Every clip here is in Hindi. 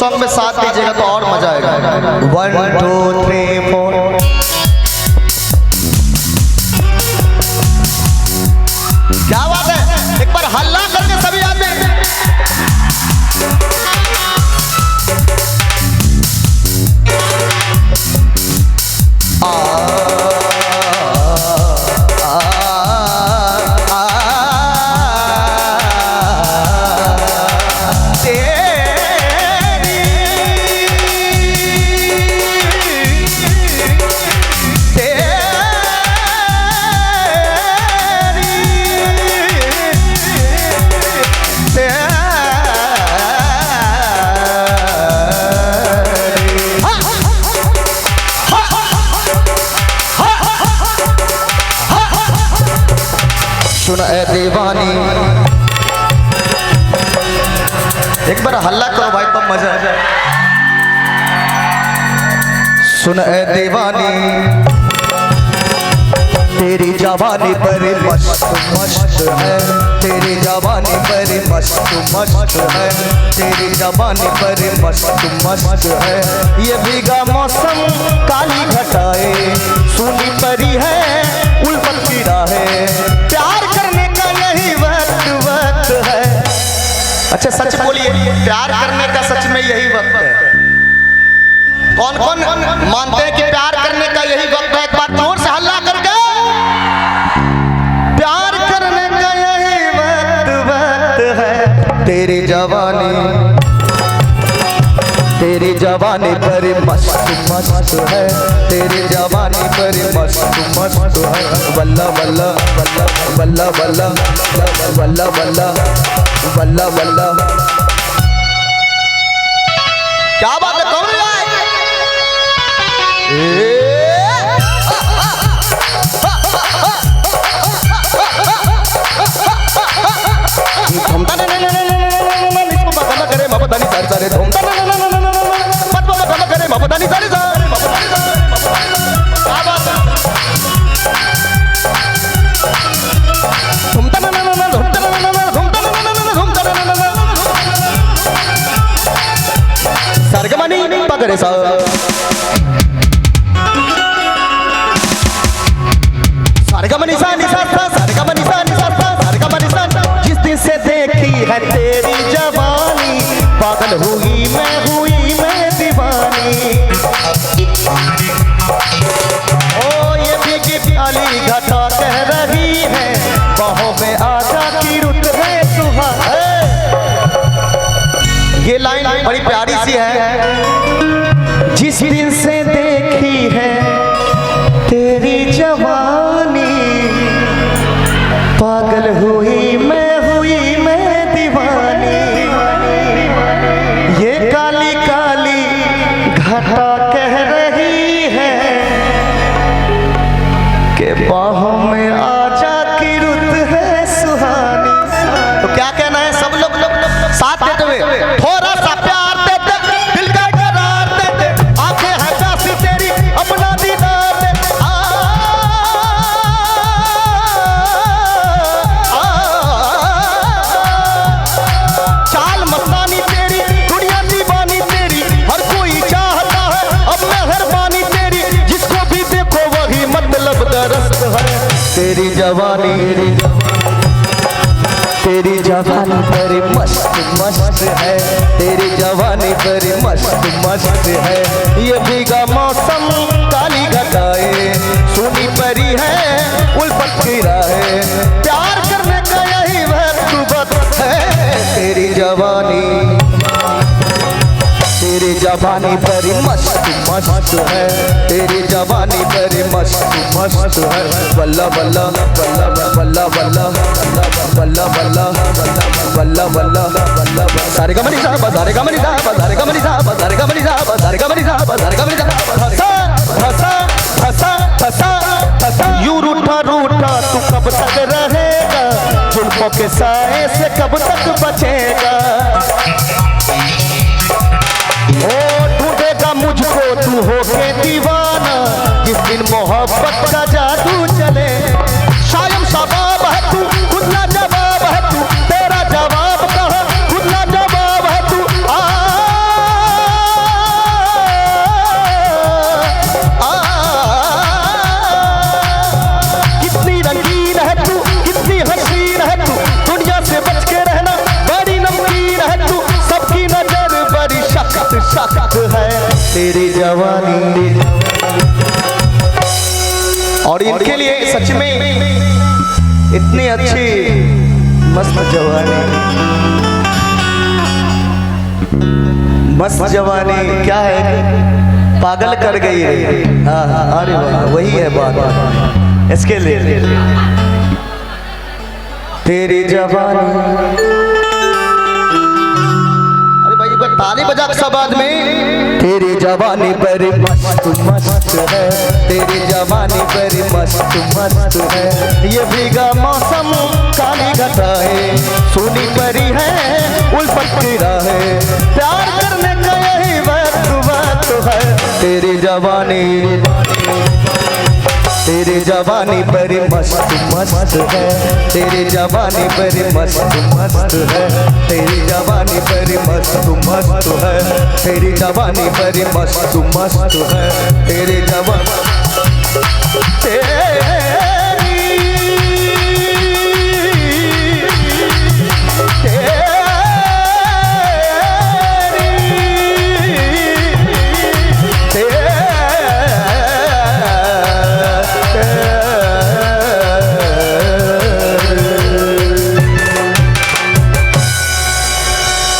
सॉन्ग में साथ दीजिएगा तो और मजा आएगा। 1 2 3 4 क्या बात है, एक बार हल्ला करके सभी आदमी। सुन ए दीवानी, एक बार हल्ला करो भाई तब मजा आ जाए। सुन ए दीवानी, तेरी जवानी बड़ी मस्त मस्त है, तेरी जवानी बड़ी मस्त मस्त है, तेरी जवानी बड़ी मस्त मस्त है। ये भीगा मौसम काली घटाए, सूनी परी है उल्फत की राहें, प्यार करने का यही वक्त वक्त है। अच्छा सच बोलिए, प्यार करने का सच में यही वक्त है? कौन कौन मानते हैं कि प्यार करने का यही वक्त है? एक बार जोर से हल्ला करके। प्यार करने का यही वक्त वक्त है, तेरी जवानी, तेरी जवानी बड़ी मस्त मस्त है, तेरी जवानी बड़ी मस्त मस्त है। बल्ला बल्ला बल्ला बल्ला बल्ला बल्ला बल्ला बल्ला बल्ला। क्या बात है, कौन है? सरगमनी पगरे सा सरगमनी सा निसा सा सरगमनी सा निसा सा सरगमनी सा। जिस दिन से देखी है तेरी जवानी, पागल हुई मैं दीवानी। ओ ये भीगी प्याली घटा कह रही है, बाहों में आजा की रुत है सुहाए। ये लाइन बड़ी प्यारी सी है। जिस दिन से देखी है तेरी जवानी, पागल हुई मैं दीवानी। ये काली काली घटा कह रही है कि बाहों में आजा की रुत है सुहानी। तो क्या कहना है सब लोग साथ देते हुए? थोड़ा सा प्यार दे दे, दिल का करार दे दे, आंखें हैं प्यासी तेरी अपना दीदार दे। चाल मस्तानी तेरी, दुनिया दीवानी तेरी, हर कोई चाहता है अब मेहरबानी तेरी। जिसको भी देखो वही मतलब दरस्त है। तेरी जवानी, तेरी जवानी बड़ी मस्त मस्त है, तेरी जवानी बड़ी मस्त मस्त है। ये भीगा मौसम काली घटाए, सूनी परी है उल्फत की राहें, प्यार करने का यही वक्त है। तेरी जवानी, तेरी जवानी बड़ी मस्त मस्त है, तेरी जवानी बड़ी मस्त मस्त है। बल्ला बल्ला बल्ला बल्ला बल्ला बल्ला बल्ला बल्ला बल्ला बल्ला। सारे गमनी साहब, सारे गमनी साहब, सारे गमनी साहब, सारे गमनी साहब, सारे गमनी साहब, सारे गमनी साहब। फसा फसा फसा फसा फसा। यूं रूठा रूठा तू कब तक रहेगा, जुल्फों के साए से कब तक बचेगा। ओ ढूंढेगा मुझको तू होके दीवाना, जिस दिन मोहब्बत का जादू चले। शायम शबाब है तू, खुद ना जवाब है तू, तेरा जवाब कहा खुद ना जवाब है तू। इसीलिए सच में इतनी अच्छी मस्त जवानी, मस्त जवानी क्या है, पागल कर गई है। हाँ अरे वाह, वही है बात। इसके लिए तेरी जवानी, अरे भाई एक बार ताली बजा के सब आदमी। तेरी जवानी पर मस्त मस्त है, तेरी जवानी पर मस्त मस्त है। ये भीगा मौसम काली घटाए, सोनी परी है उल्फत की राहें, प्यार करने का यही वक्त है। तेरी जवानी, तेरी जवानी पर मस्त मस्त है, तेरी जवानी पर मस्त मस्त है, तेरी जवानी पर मस्त मस्त है, तेरी जवानी पर मस्त मस्त है, तेरी जवानी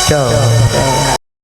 क्या